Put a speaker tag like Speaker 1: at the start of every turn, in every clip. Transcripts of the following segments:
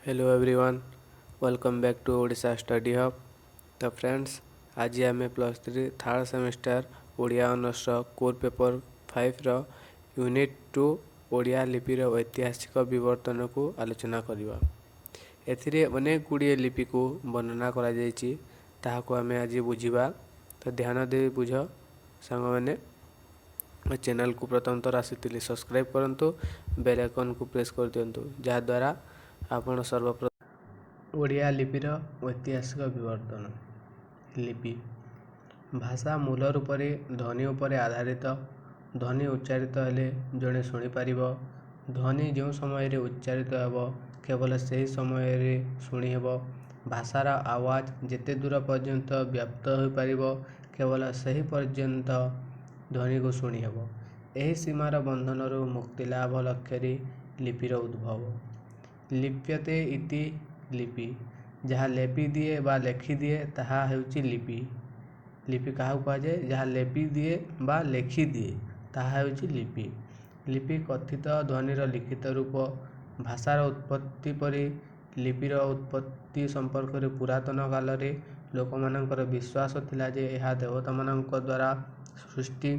Speaker 1: Hello everyone, welcome back to Odisha study hub. तो friends, आज आम +3 थर्ड सेमिस्टर ओडिया ऑनर्सर कोर पेपर 5 यूनिट 2 ओडिया लिपिर ऐतिहासिक विवर्तन को आलोचना करवा। एथिरे अनेक गुड़िए लिपि को वर्णना करा जायछि, ताहाको आमे आज बुझिबा। तो ध्यान दे बुझ सांग मैंने चैनल को प्रथम थर आसी सब्सक्राइब करंतु, बेल आइकन को प्रेस कर दियंतु, जहाँद्वारा आपण सर्वप्रथम ओडिया लिपिर ऐतिहासिक विवर्तन। लिपि भाषा मूल रूप से ध्वनि उपर आधारित। ध्वनि उच्चारित हेले जड़े शुणिपार। ध्वनि जो समय उच्चारित होब केवल से समय शुणी हेब। भाषार आवाज जेते दूर पर्यंत व्याप्त हो पार केवल सही पर्यंत ध्वनि को शुणी हेब। एही सीमार बंधन मुक्ति लाभ लक्ष्य लिपिर उद्भव। लिप्यते इति लिपि, जहाँ लेपि दिए बा लेखि दिए ताहा हेउची लिपि। लिपि काहा कहुए? जहाँ लेपि दिए बा लेखि दिए ताहा हेउची लिपि। लिपि कथित ध्वनिर लिखित रूप। भाषार उत्पत्ति परि लिपिर उत्पत्ति संपर्क में पुरातन काल रे लोकमानंकर विश्वास थिला जे एहा देवता मानंक द्वारा सृष्टि।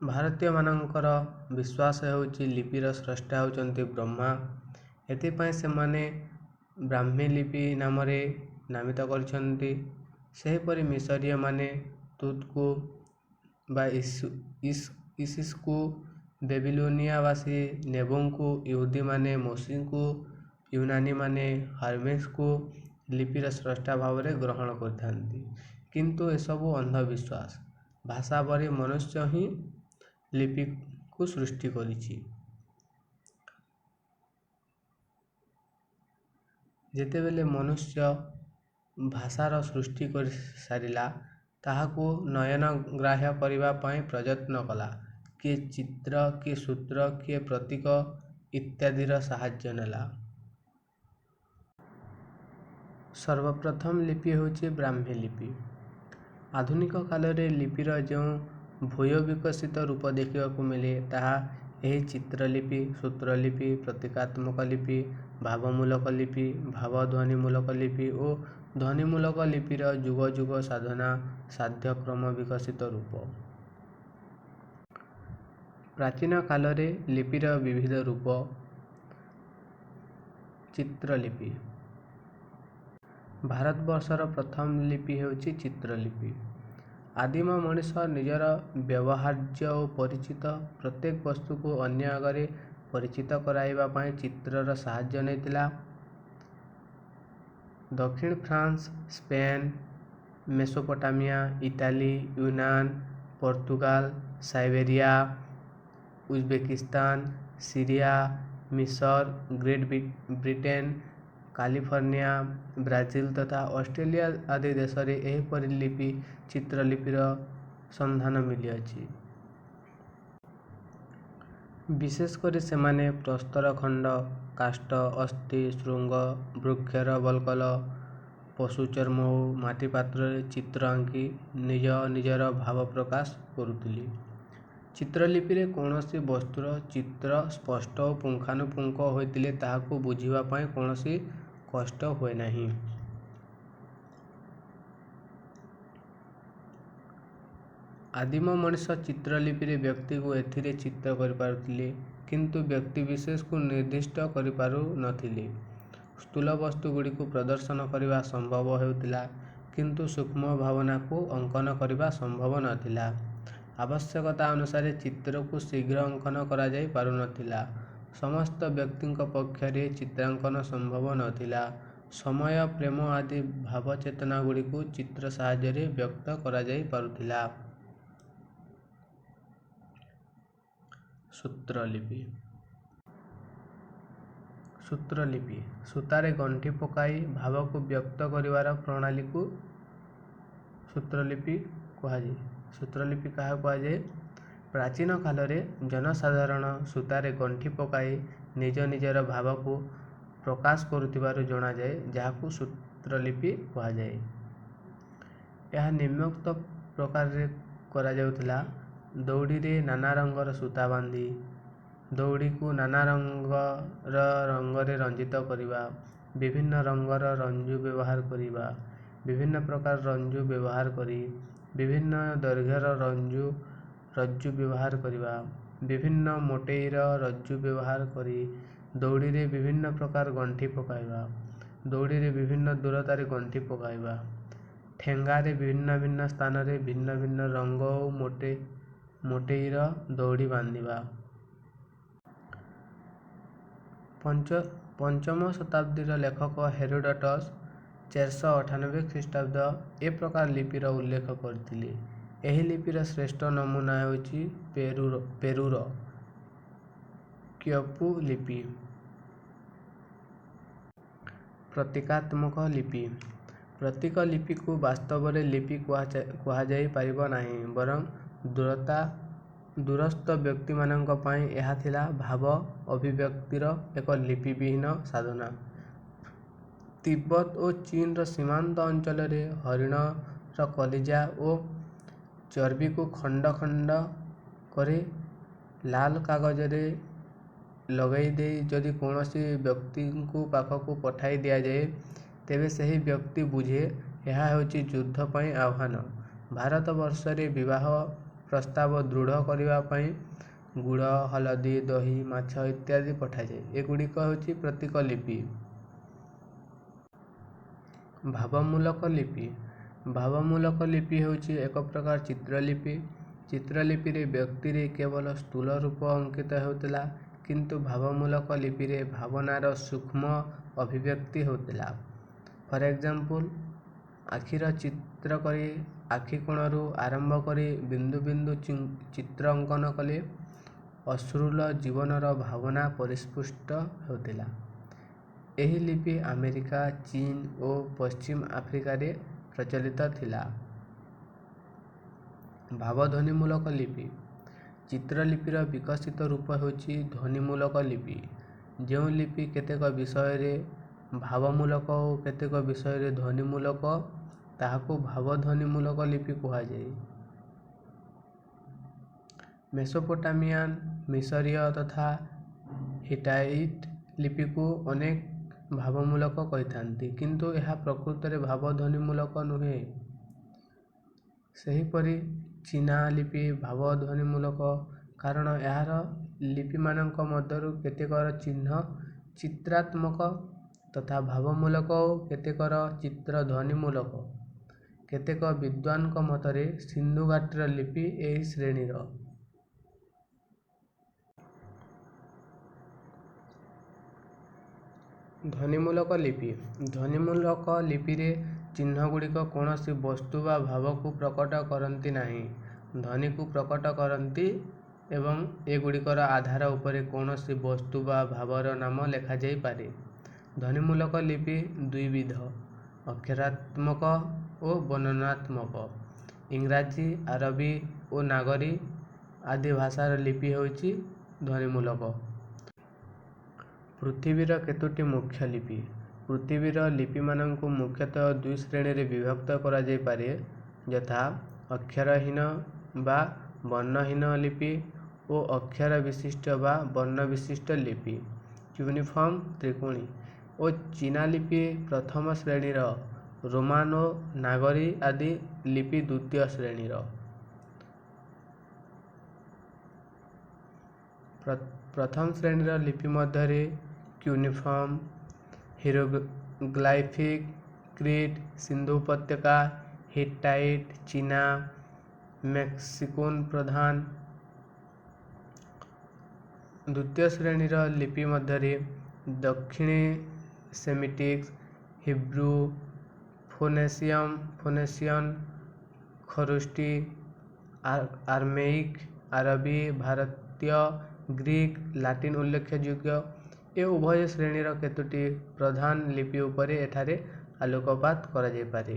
Speaker 1: भारतीय मानंकर विश्वास होउची लिपिर स्रष्टा होउचंती ब्रह्मा। एथिपाई से माने ब्राह्मी लिपि नाम नामित करछंती। सेहीपरि मिसरीय माने तुत को बा इसिस को, बेबिलोनियावासी नेबों को, यहूदी माने मोसी को, यूनानी माने हर्मेस को लिपिर स्रष्टा भाव में ग्रहण करथांती। किंतु एसबू अंधविश्वास। भाषा परि मनुष्य ही लिपि को सृष्टि करिछि। जेतेबेले मनुष्य भाषार सृष्टि कर सारिला, ताहाको नयनग्राह्य करिबा पई प्रयत्न कला। किए चित्र, किए सूत्र, किए प्रतीक इत्यादिर साहाय्य नेला। सर्वप्रथम लिपि होची ब्राह्मी लिपि। आधुनिक काल रे लिपिर जो भूय विकसित रूप देखा मिले ताहा एही चित्रलिपि, सूत्रलिपि, प्रतीकात्मक लिपि, भावमूलक लिपि, भावध्वनिमूलक लिपि और ध्वनिमूलक लिपिर जुग जुग साधना साध्यक्रम विकसित रूप। प्राचीन काल रे लिपिर विविध रूप। चित्रलिपि भारतवर्षर प्रथम लिपि हेउची चित्रलिपि। आदिम मनीष निजर व्यवहार्य और परिचित प्रत्येक वस्तु को अन्य आगे परिचित कराइबा पाई चित्रर साहाय्य नैतिला। दक्षिण फ्रांस, स्पेन, मेसोपोटामिया, इटाली, यूनान, पोर्तुगाल, साइबेरिया, उज्बेकिस्तान, सीरिया, मिस्र, ग्रेट ब्रिटेन, कैलिफोर्निया, ब्राजिल तथा ऑस्ट्रेलिया आदि देश में एहीपरि लिपि चित्रलिपिर संधान मिली अछि। विशेषकर सेमाने प्रस्तर खंड, काष्ठ, अस्थि, श्रृंग, वृक्षर बल्कल, पशु चर्म और माटी पात्र चित्र आंकी निज निजर भाव प्रकाश करुथिले। चित्रलिपि रे कौनसी वस्तुर चित्र स्पष्ट और पुंखानुपुंख होइतिले ताहाको बुझिबा पई कौनसी कष्ट होय नाही। आदिम मनीष चित्रलिपि रे व्यक्ति को एथिरे चित्र कर पारुथिले, किंतु व्यक्ति विशेष को निर्दिष्ट कर पारु नथिले। स्थूल वस्तु गुड़ी को प्रदर्शन करने संभव होउतिला, किंतु सूक्ष्म भावना को अंकन करने संभव नथिला। आवश्यकता अनुसार चित्र को शीघ्र अंकन करा जाई पारु नथिला। समस्त व्यक्ति पक्षरे चित्रांकन संभव नथिला। समय, प्रेम आदि भाव चेतना गुड़ी को चित्र साहाय्य व्यक्त करा जाई पारुथिला। सूत्रलिपि सूत्रलिपि सूतारे गंठी पकाई भाव को व्यक्त करिवार प्रणाली को सूत्रलिपि कहुए। सूत्रलिपि क्या कहुए? प्राचीन काल रे जनसाधारण सूतारे गंठी पकाई निज निजर भाव को प्रकाश करुथिबारु जणा जाए, जाहाकू सूत्रलिपि कहुए। यह निम्नोक्त प्रकार रे करा जाउथिला। दौड़ी रे नाना रंगर सूता बांधी ଦଉଡ଼ିକୁ ନାନା ରଙ୍ଗରେ ରଞ୍ଜିତ କରିବା। ବିଭିନ୍ନ ରଙ୍ଗର ରଞ୍ଜୁ ବ୍ୟବହାର କରିବା। ବିଭିନ୍ନ ପ୍ରକାର ରଞ୍ଜୁ ବ୍ୟବହାର କରି ବିଭିନ୍ନ ଦୈର୍ଘ୍ୟର ରଜ୍ଜୁ ବ୍ୟବହାର କରିବା। ବିଭିନ୍ନ ମୋଟେଇର ରଜ୍ଜୁ ବ୍ୟବହାର କରି ଦଉଡ଼ିରେ ବିଭିନ୍ନ ପ୍ରକାର ଗଣ୍ଠି ପକାଇବା। ଦଉଡ଼ିରେ ବିଭିନ୍ନ ଦୂରତାରେ ଗଣ୍ଠି ପକାଇବା। ଠେଙ୍ଗାରେ ଭିନ୍ନ ଭିନ୍ନ ସ୍ଥାନରେ ଭିନ୍ନ ଭିନ୍ନ ରଙ୍ଗ ଓ ମୋଟେଇର ଦଉଡ଼ି ବାନ୍ଧିବା। ପଞ୍ଚମ ଶତାବ୍ଦୀର ଲେଖକ ହେରୋଡଟସ୍ 498 ଖ୍ରୀଷ୍ଟାବ୍ଦ ଏ ପ୍ରକାର ଲିପିର ଉଲ୍ଲେଖ କରିଥିଲେ। ଏହି ଲିପିର ଶ୍ରେଷ୍ଠ ନମୁନା ହେଉଛି ପେରୁର କ୍ୟୋପୁ ଲିପି। ପ୍ରତୀକାତ୍ମକ ଲିପି। ପ୍ରତୀକ ଲିପିକୁ ବାସ୍ତବରେ ଲିପି କୁହାଯାଇ ପାରିବ ନାହିଁ, ବରଂ ଦୂରସ୍ଥ ବ୍ୟକ୍ତିମାନଙ୍କ ପାଇଁ ଏହା ଥିଲା ଭାବ ଅଭିବ୍ୟକ୍ତିର ଏକ ଲିପିବିହୀନ ସାଧନ। ତିବ୍ବତ ଓ ଚୀନର ସୀମାନ୍ତ ଅଞ୍ଚଳରେ ହରିଣର କଲିଜା ଓ ଚର୍ବିକୁ ଖଣ୍ଡ ଖଣ୍ଡ କରି ଲାଲ କାଗଜରେ ଲଗାଇ ଦେଇ ଯଦି କୌଣସି ବ୍ୟକ୍ତିଙ୍କୁ ପାଖକୁ ପଠାଇ ଦିଆଯାଏ, ତେବେ ସେହି ବ୍ୟକ୍ତି ବୁଝେ ଏହା ହେଉଛି ଯୁଦ୍ଧ ପାଇଁ ଆହ୍ୱାନ। ଭାରତବର୍ଷରେ ବିବାହ ପ୍ରସ୍ତାବ ଦୃଢ଼ କରିବା ପାଇଁ ଗୁଡ଼, ହଳଦୀ, ଦହି, ମାଛ ଇତ୍ୟାଦି ପଠାଯାଏ। ଏଗୁଡ଼ିକ ହେଉଛି ପ୍ରତୀକ ଲିପି। ଭାବମୂଳକ ଲିପି। ଭାବମୂଳକ ଲିପି ହେଉଛି ଏକ ପ୍ରକାର ଚିତ୍ରଲିପି। ଚିତ୍ରଲିପିରେ ବ୍ୟକ୍ତିରେ କେବଳ ସ୍ଥୂଳ ରୂପ ଅଙ୍କିତ ହେଉଥିଲା, କିନ୍ତୁ ଭାବମୂଳକ ଲିପିରେ ଭାବନାର ସୂକ୍ଷ୍ମ ଅଭିବ୍ୟକ୍ତି ହେଉଥିଲା। ଫର ଏକ୍ସାମ୍ପଲ୍, ଆଖିର ଚିତ୍ର କରି ଆଖି କୋଣରୁ ଆରମ୍ଭ କରି ବିନ୍ଦୁ ବିନ୍ଦୁ ଚିତ୍ର ଅଙ୍କନ କଲେ ଅଶ୍ରୁଳ ଜୀବନର ଭାବନା ପରିସ୍ଫୁଟ ହେଉଥିଲା। ଏହି ଲିପି ଆମେରିକା, ଚୀନ ଓ ପଶ୍ଚିମ ଆଫ୍ରିକାରେ ପ୍ରଚଳିତ ଥିଲା। ଭାବଧ୍ୱନିମୂଳକ ଲିପି। ଚିତ୍ରଲିପିର ବିକଶିତ ରୂପ ହେଉଛି ଧ୍ୱନିମୂଳକ ଲିପି। ଯେଉଁ ଲିପି କେତେକ ବିଷୟରେ ଭାବମୂଳକ ଓ କେତେକ ବିଷୟରେ ଧ୍ୱନିମୂଳକ, ତାହାକୁ ଭାବଧ୍ୱନିମୂଳକ ଲିପି କୁହାଯାଏ। ମେସୋପୋଟାମିଆନ୍, ମିଶରୀୟ ତଥା ହିଟାଇଟ୍ ଲିପିକୁ ଅନେକେ ଭାବମୂଳକ କହିଥାନ୍ତି, କିନ୍ତୁ ଏହା ପ୍ରକୃତରେ ଭାବଧ୍ୱନିମୂଳକ ନୁହେଁ। ସେହିପରି ଚୀନା ଲିପି ଭାବଧ୍ୱନିମୂଳକ, କାରଣ ଏହାର ଲିପିମାନଙ୍କ ମଧ୍ୟରୁ କେତେକର ଚିହ୍ନ ଚିତ୍ରାତ୍ମକ ତଥା ଭାବମୂଳକ ଓ କେତେକର ଚିତ୍ର ଧ୍ୱନିମୂଳକ। କେତେକ ବିଦ୍ୱାନଙ୍କ ମତରେ ସିନ୍ଧୁ ଘାଟିର ଲିପି ଏହି ଶ୍ରେଣୀର। ଧ୍ୱନିମୂଳକ ଲିପି। ଧ୍ୱନିମୂଳକ ଲିପିରେ ଚିହ୍ନଗୁଡ଼ିକ କୌଣସି ବସ୍ତୁ ବା ଭାବକୁ ପ୍ରକଟ କରନ୍ତି ନାହିଁ, ଧ୍ୱନିକୁ ପ୍ରକଟ କରନ୍ତି ଏବଂ ଏଗୁଡ଼ିକର ଆଧାର ଉପରେ କୌଣସି ବସ୍ତୁ ବା ଭାବର ନାମ ଲେଖାଯାଇପାରେ। ଧ୍ୱନିମୂଳକ ଲିପି ଦୁଇବିଧ, ଅକ୍ଷରାତ୍ମକ ଓ ବର୍ଣ୍ଣନାତ୍ମକ। ଇଂରାଜୀ, ଆରବୀ ଓ ନାଗରୀ ଆଦି ଭାଷାର ଲିପି ହେଉଛି ଧ୍ୱନିମୂଳକ। ପୃଥିବୀର କେତୋଟି ମୁଖ୍ୟ ଲିପି। ପୃଥିବୀର ଲିପିମାନଙ୍କୁ ମୁଖ୍ୟତଃ ଦୁଇ ଶ୍ରେଣୀରେ ବିଭକ୍ତ କରାଯାଇପାରେ, ଯଥା ଅକ୍ଷରହୀନ ବା ବର୍ଣ୍ଣହୀନ ଲିପି ଓ ଅକ୍ଷର ବିଶିଷ୍ଟ ବା ବର୍ଣ୍ଣ ବିଶିଷ୍ଟ ଲିପି। କ୍ୟୁନିଫର୍ମ ତ୍ରିକୋଣୀ ଓ ଚୀନା ଲିପି ପ୍ରଥମ ଶ୍ରେଣୀର, ରୋମାନ ଓ ନାଗରୀ ଆଦି ଲିପି ଦ୍ୱିତୀୟ ଶ୍ରେଣୀର। ପ୍ରଥମ ଶ୍ରେଣୀର ଲିପି ମଧ୍ୟରେ କ୍ୟୁନିଫର୍ମ, ହିରୋଗ୍ଲାଇଫିକ୍, କ୍ରିଟ୍, ସିନ୍ଧୁ ଉପତ୍ୟକା, ହିଟ୍ଟାଇଟ୍, ଚୀନା, ମେକ୍ସିକାନ୍ ପ୍ରଧାନ। ଦ୍ୱିତୀୟ ଶ୍ରେଣୀର ଲିପି ମଧ୍ୟରେ ଦକ୍ଷିଣୀ ସେମିଟିକ୍, ହିବ୍ରୁ, ଫୋନେସିଆନ୍, ଖରୁଷ୍ଟି, ଆରମେଇକ୍, ଆରବୀ, ଭାରତୀୟ, ଗ୍ରୀକ୍, ଲାଟିନ୍ ଉଲ୍ଲେଖଯୋଗ୍ୟ। ଏ ଉଭୟ ଶ୍ରେଣୀର କେତୋଟି ପ୍ରଧାନ ଲିପି ଉପରେ ଏଠାରେ ଆଲୋକପାତ କରାଯାଇପାରେ।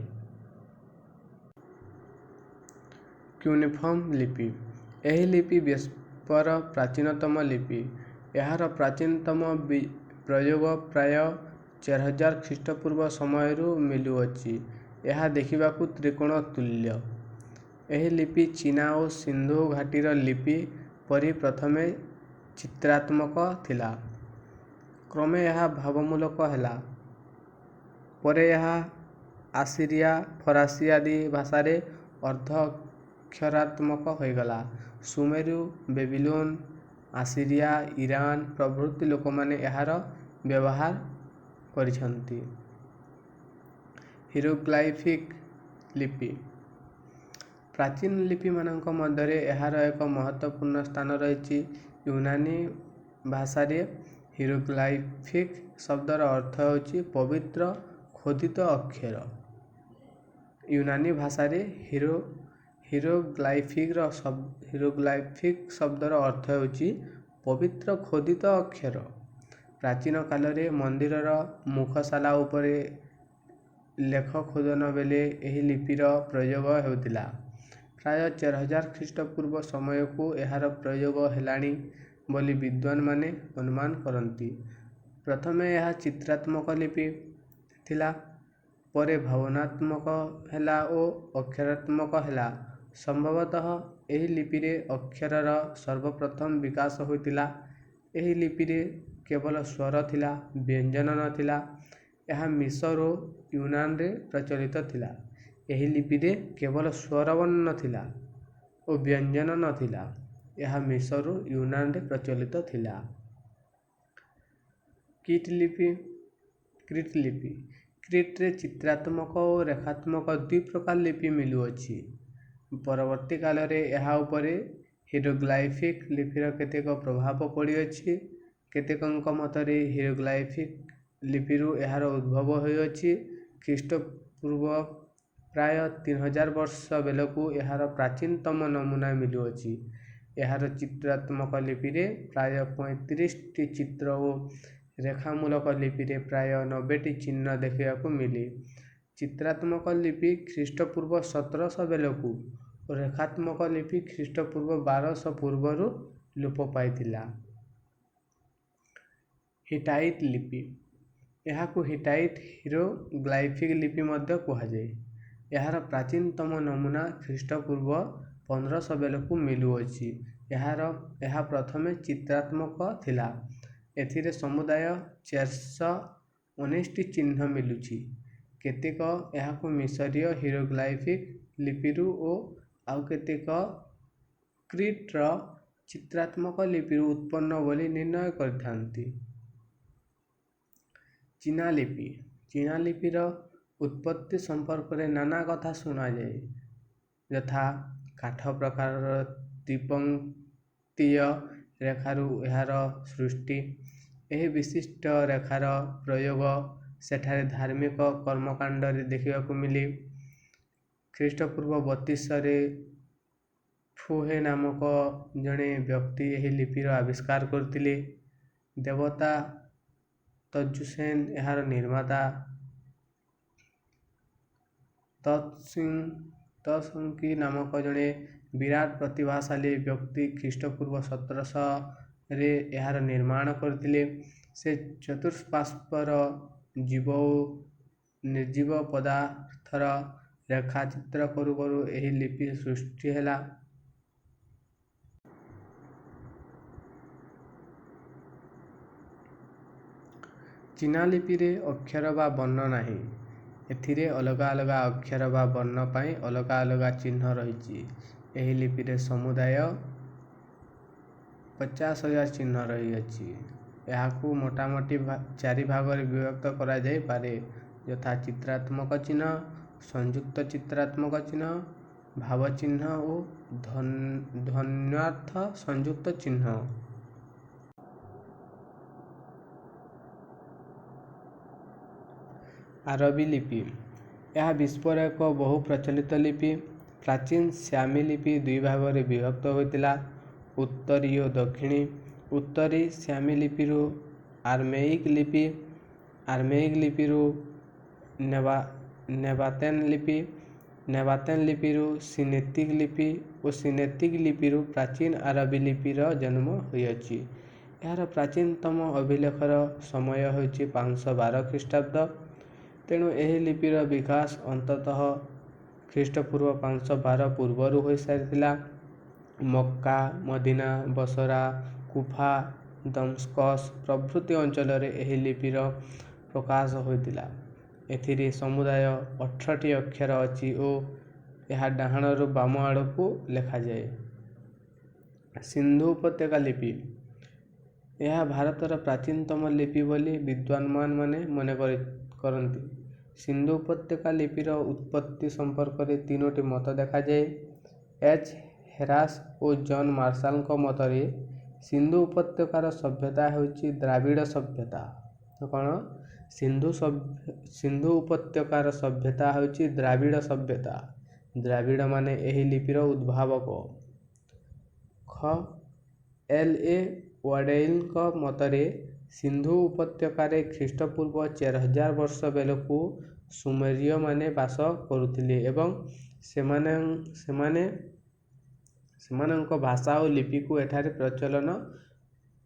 Speaker 1: କ୍ୟୁନିଫର୍ମ ଲିପି। ଏହି ଲିପି ବିଶ୍ୱର ପ୍ରାଚୀନତମ ଲିପି। ଏହାର ପ୍ରାଚୀନତମ ପ୍ରୟୋଗ ପ୍ରାୟ 4000 ଖ୍ରୀଷ୍ଟପୂର୍ବ ସମୟରୁ ମିଳୁଅଛି। ଏହା ଦେଖିବାକୁ ତ୍ରିକୋଣ ତୁଲ୍ୟ। ଏହି ଲିପି ଚୀନା ଓ ସିନ୍ଧୁ ଘାଟିର ଲିପି ପରି ପ୍ରଥମେ ଚିତ୍ରାତ୍ମକ ଥିଲା। କ୍ରମେ ଏହା ଭାବମୂଳକ ହେଲା। ପରେ ଏହା ଆସିରିଆ, ଫରାସୀ ଆଦି ଭାଷାରେ ଅର୍ଦ୍ଧଅକ୍ଷରାତ୍ମକ ହୋଇଗଲା। ସୁମେରୁ, ବେବିଲୋନ, ଆସିରିଆ, ଇରାନ ପ୍ରଭୃତି ଲୋକମାନେ ଏହାର ବ୍ୟବହାର କରିଛନ୍ତି। ହିରୋଗ୍ଲାଇଫିକ୍ ଲିପି। ପ୍ରାଚୀନ ଲିପିମାନଙ୍କ ମଧ୍ୟରେ ଏହାର ଏକ ମହତ୍ତ୍ୱପୂର୍ଣ୍ଣ ସ୍ଥାନ ରହିଛି। ୟୁନାନୀ ଭାଷାରେ ହିରୋଗ୍ଲାଇଫିକ୍ ଶବ୍ଦର ଅର୍ଥ ହେଉଛି ପବିତ୍ର ଖୋଦିତ ଅକ୍ଷର। ୟୁନାନୀ ଭାଷାରେ ହିରୋଗ୍ଲାଇଫିକ୍ ଶବ୍ଦର ଅର୍ଥ ହେଉଛି ପବିତ୍ର ଖୋଦିତ ଅକ୍ଷର। ପ୍ରାଚୀନ କାଳରେ ମନ୍ଦିରର ମୁଖଶାଲା ଉପରେ ଲେଖ ଖୋଦନ ବେଳେ ଏହି ଲିପିର ପ୍ରୟୋଗ ହେଉଥିଲା। ପ୍ରାୟ 4000 ଖ୍ରୀଷ୍ଟପୂର୍ବ ସମୟକୁ ଏହାର ପ୍ରୟୋଗ ହେଲାଣି ବୋଲି ବିଦ୍ୱାନମାନେ ଅନୁମାନ କରନ୍ତି। ପ୍ରଥମେ ଏହା ଚିତ୍ରାତ୍ମକ ଲିପି ଥିଲା, ପରେ ଭାବନାତ୍ମକ ହେଲା ଓ ଅକ୍ଷରାତ୍ମକ ହେଲା। ସମ୍ଭବତଃ ଏହି ଲିପିରେ ଅକ୍ଷରର ସର୍ବପ୍ରଥମ ବିକାଶ ହୋଇଥିଲା। ଏହି ଲିପିରେ କେବଳ ସ୍ୱର ଥିଲା, ବ୍ୟଞ୍ଜନ ନଥିଲା। ଏହା ମିଶର ଓ ୟୁନାନରେ ପ୍ରଚଳିତ ଥିଲା। ଏହି ଲିପିରେ କେବଳ ସ୍ୱରବର୍ଣ୍ଣ ଥିଲା ଓ ବ୍ୟଞ୍ଜନ ନଥିଲା। ଏହା ମିଶର ଓ ୟୁନାନରେ ପ୍ରଚଳିତ ଥିଲା। କ୍ରିଟ୍ ଲିପି। କ୍ରିଟ୍ରେ ଚିତ୍ରାତ୍ମକ ଓ ରେଖାତ୍ମକ ଦୁଇ ପ୍ରକାର ଲିପି ମିଳୁଅଛି। ପରବର୍ତ୍ତୀ କାଳରେ ଏହା ଉପରେ ହିରୋଗ୍ଲାଇଫିକ୍ ଲିପିର କେତେକ ପ୍ରଭାବ ପଡ଼ିଅଛି। କେତେକଙ୍କ ମତରେ ହିରୋଗ୍ଲାଇଫିକ୍ ଲିପିରୁ ଏହାର ଉଦ୍ଭବ ହୋଇଅଛି। ଖ୍ରୀଷ୍ଟପୂର୍ବ ପ୍ରାୟ 3000 ବର୍ଷ ବେଳକୁ ଏହାର ପ୍ରାଚୀନତମ ନମୁନା ମିଳୁଅଛି। ଏହାର ଚିତ୍ରାତ୍ମକ ଲିପିରେ ପ୍ରାୟ 35ଟି ଚିତ୍ର ଓ ରେଖାମୂଳକ ଲିପିରେ ପ୍ରାୟ 90ଟି ଚିହ୍ନ ଦେଖିବାକୁ ମିଳେ। ଚିତ୍ରାତ୍ମକ ଲିପି ଖ୍ରୀଷ୍ଟପୂର୍ବ 1700 ବେଳକୁ ଓ ରେଖାତ୍ମକ ଲିପି ଖ୍ରୀଷ୍ଟପୂର୍ବ 1200 ପୂର୍ବରୁ ଲୋପ ପାଇଥିଲା। ହିଟାଇଟ୍ ଲିପି। ଏହାକୁ ହିଟାଇଟ୍ ହିରୋଗ୍ଲାଇଫିକ୍ ଲିପି ମଧ୍ୟ କୁହାଯାଏ। ଏହାର ପ୍ରାଚୀନତମ ନମୁନା ଖ୍ରୀଷ୍ଟପୂର୍ବ 1500 ବେଳକୁ ମିଳୁଅଛି। ଏହା ପ୍ରଥମେ ଚିତ୍ରାତ୍ମକ ଥିଲା। ଏଥିରେ ସମୁଦାୟ 419ଟି ଚିହ୍ନ ମିଳୁଛି। କେତେକ ଏହାକୁ ମିଶରୀୟ ହିରୋଗ୍ଲାଇଫିକ୍ ଲିପିରୁ ଓ ଆଉ କେତେକ କ୍ରିଟ୍ର ଚିତ୍ରାତ୍ମକ ଲିପିରୁ ଉତ୍ପନ୍ନ ବୋଲି ନିର୍ଣ୍ଣୟ କରିଥାନ୍ତି। ଚୀନା ଲିପି। ଚୀନା ଲିପିର ଉତ୍ପତ୍ତି ସମ୍ପର୍କରେ ନାନା କଥା ଶୁଣାଯାଏ, ଯଥା କାଠ ପ୍ରକାରର ତ୍ରିପନ୍ତ୍ତୀୟ ରେଖାରୁ ଏହାର ସୃଷ୍ଟି। ଏହି ବିଶିଷ୍ଟ ରେଖାର ପ୍ରୟୋଗ ସେଠାରେ ଧାର୍ମିକ କର୍ମକାଣ୍ଡରେ ଦେଖିବାକୁ ମିଳେ। ଖ୍ରୀଷ୍ଟପୂର୍ବ 3200ରେ ଫୁହେ ନାମକ ଜଣେ ବ୍ୟକ୍ତି ଏହି ଲିପିର ଆବିଷ୍କାର କରିଥିଲେ। ଦେବତା ତଜୁସେନ୍ ଏହାର ନିର୍ମାତା। ତତ୍ସଙ୍କି ନାମକ ଜଣେ ବିରାଟ ପ୍ରତିଭାଶାଳୀ ବ୍ୟକ୍ତି ଖ୍ରୀଷ୍ଟପୂର୍ବ 1700ରେ ଏହାର ନିର୍ମାଣ କରିଥିଲେ। ସେ ଚତୁଃପାର୍ଶ୍ୱର ଜୀବ ଓ ନିର୍ଜୀବ ପଦାର୍ଥର ରେଖା ଚିତ୍ର କରୁ କରୁ ଏହି ଲିପି ସୃଷ୍ଟି ହେଲା। ଚୀନା ଲିପିରେ ଅକ୍ଷର ବା ବର୍ଣ୍ଣ ନାହିଁ। ଏଥିରେ ଅଲଗା ଅଲଗା ଅକ୍ଷର ବା ବର୍ଣ୍ଣ ପାଇଁ ଅଲଗା ଅଲଗା ଚିହ୍ନ ରହିଛି। ଏହି ଲିପିରେ ସମୁଦାୟ 50,000 ଚିହ୍ନ ରହିଅଛି। ଏହାକୁ ମୋଟାମୋଟି 4 ଭାଗରେ ବିଭକ୍ତ କରାଯାଇପାରେ, ଯଥା ଚିତ୍ରାତ୍ମକ ଚିହ୍ନ, ସଂଯୁକ୍ତ ଚିତ୍ରାତ୍ମକ ଚିହ୍ନ, ଭାବ ଚିହ୍ନ ଓ ଧ୍ୱନ୍ୟାର୍ଥ ସଂଯୁକ୍ତ ଚିହ୍ନ। ଆରବୀ ଲିପି। ଏହା ବିଶ୍ୱର ଏକ ବହୁ ପ୍ରଚଳିତ ଲିପି। ପ୍ରାଚୀନ ସ୍ୟାମୀ ଲିପି ଦୁଇ ଭାଗରେ ବିଭକ୍ତ ହୋଇଥିଲା, ଉତ୍ତରୀ ଓ ଦକ୍ଷିଣୀ। ଉତ୍ତରୀ ସ୍ୟାମୀ ଲିପିରୁ ଆରମେଇକ୍ ଲିପି, ଆରମେଇକ୍ ଲିପିରୁ ନେବାତେନ୍ ଲିପି, ନେବାତେନ୍ ଲିପିରୁ ସିନେତିକ୍ ଲିପି ଓ ସିନେତିକ୍ ଲିପିରୁ ପ୍ରାଚୀନ ଆରବୀ ଲିପିର ଜନ୍ମ ହୋଇଅଛି। ଏହାର ପ୍ରାଚୀନତମ ଅଭିଲେଖର ସମୟ ହେଉଛି 512 ଖ୍ରୀଷ୍ଟାବ୍ଦ। ତେଣୁ ଏହି ଲିପିର ବିକାଶ ଅନ୍ତତଃ ଖ୍ରୀଷ୍ଟପୂର୍ବ 512 ପୂର୍ବରୁ ହୋଇସାରିଥିଲା। ମକ୍କା, ମଦିନା, ବସରା କୁଫା, ଦମସ୍କସ୍ ପ୍ରଭୃତି ଅଞ୍ଚଳରେ ଏହି ଲିପିର ପ୍ରକାଶ ହୋଇଥିଲା। ଏଥିରେ ସମୁଦାୟ 18ଟି ଅକ୍ଷର ଅଛି ଓ ଏହା ଡାହାଣରୁ ବାମ ଆଡ଼କୁ ଲେଖାଯାଏ। ସିନ୍ଧୁ ଉପତ୍ୟକା ଲିପି। ଏହା ଭାରତର ପ୍ରାଚୀନତମ ଲିପି ବୋଲି ବିଦ୍ୱାନମାନେ ମନେ କରନ୍ତି। ସିନ୍ଧୁ ଉପତ୍ୟକା ଲିପିର ଉତ୍ପତ୍ତି ସମ୍ପର୍କରେ ତିନୋଟି ମତ ଦେଖାଯାଏ। ଏଚ୍ ହେରାସ୍ ଓ ଜନ୍ ମାର୍ଶାଲଙ୍କ ମତରେ ସିନ୍ଧୁ ଉପତ୍ୟକାର ସଭ୍ୟତା ହେଉଛି ଦ୍ରାବିଡ଼ ସଭ୍ୟତା। କ'ଣ? ସିନ୍ଧୁ ଉପତ୍ୟକାର ସଭ୍ୟତା ହେଉଛି ଦ୍ରାବିଡ଼ ସଭ୍ୟତା। ଦ୍ରାବିଡ଼ମାନେ ଏହି ଲିପିର ଉଦ୍ଭାବକ। ଖ ଏଲ୍.ଏ. ୱାଡେଇଲଙ୍କ ମତରେ ସିନ୍ଧୁ ଉପତ୍ୟକାରେ ଖ୍ରୀଷ୍ଟପୂର୍ବ 4000 ବର୍ଷ ବେଳକୁ ସୁମେରୀୟମାନେ ବାସ କରୁଥିଲେ ଏବଂ ସେମାନଙ୍କ ଭାଷା ଓ ଲିପିକୁ ଏଠାରେ ପ୍ରଚଳନ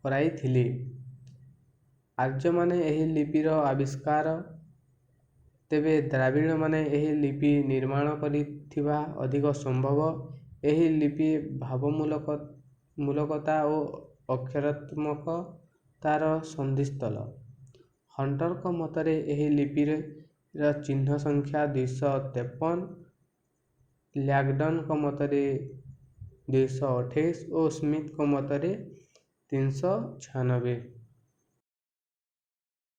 Speaker 1: କରାଇଥିଲେ। ଆର୍ଯ୍ୟମାନେ ଏହି ଲିପିର ଆବିଷ୍କାର, ତେବେ ଦ୍ରାବିଡ଼ମାନେ ଏହି ଲିପି ନିର୍ମାଣ କରିଥିବା ଅଧିକ ସମ୍ଭବ। ଏହି ଲିପି ଭାବମୂଳକତା ଓ ଅକ୍ଷରାତ୍ମକତାର ସନ୍ଧିସ୍ଥଳ। ହଣ୍ଟରଙ୍କ ମତରେ ଏହି ଲିପିର ଚିହ୍ନ ସଂଖ୍ୟା 253, ଲ୍ୟାଗ୍‌ଡନ୍‌ଙ୍କ ମତରେ 228 ଓ ସ୍ମିଥ୍‌ଙ୍କ ମତରେ 396।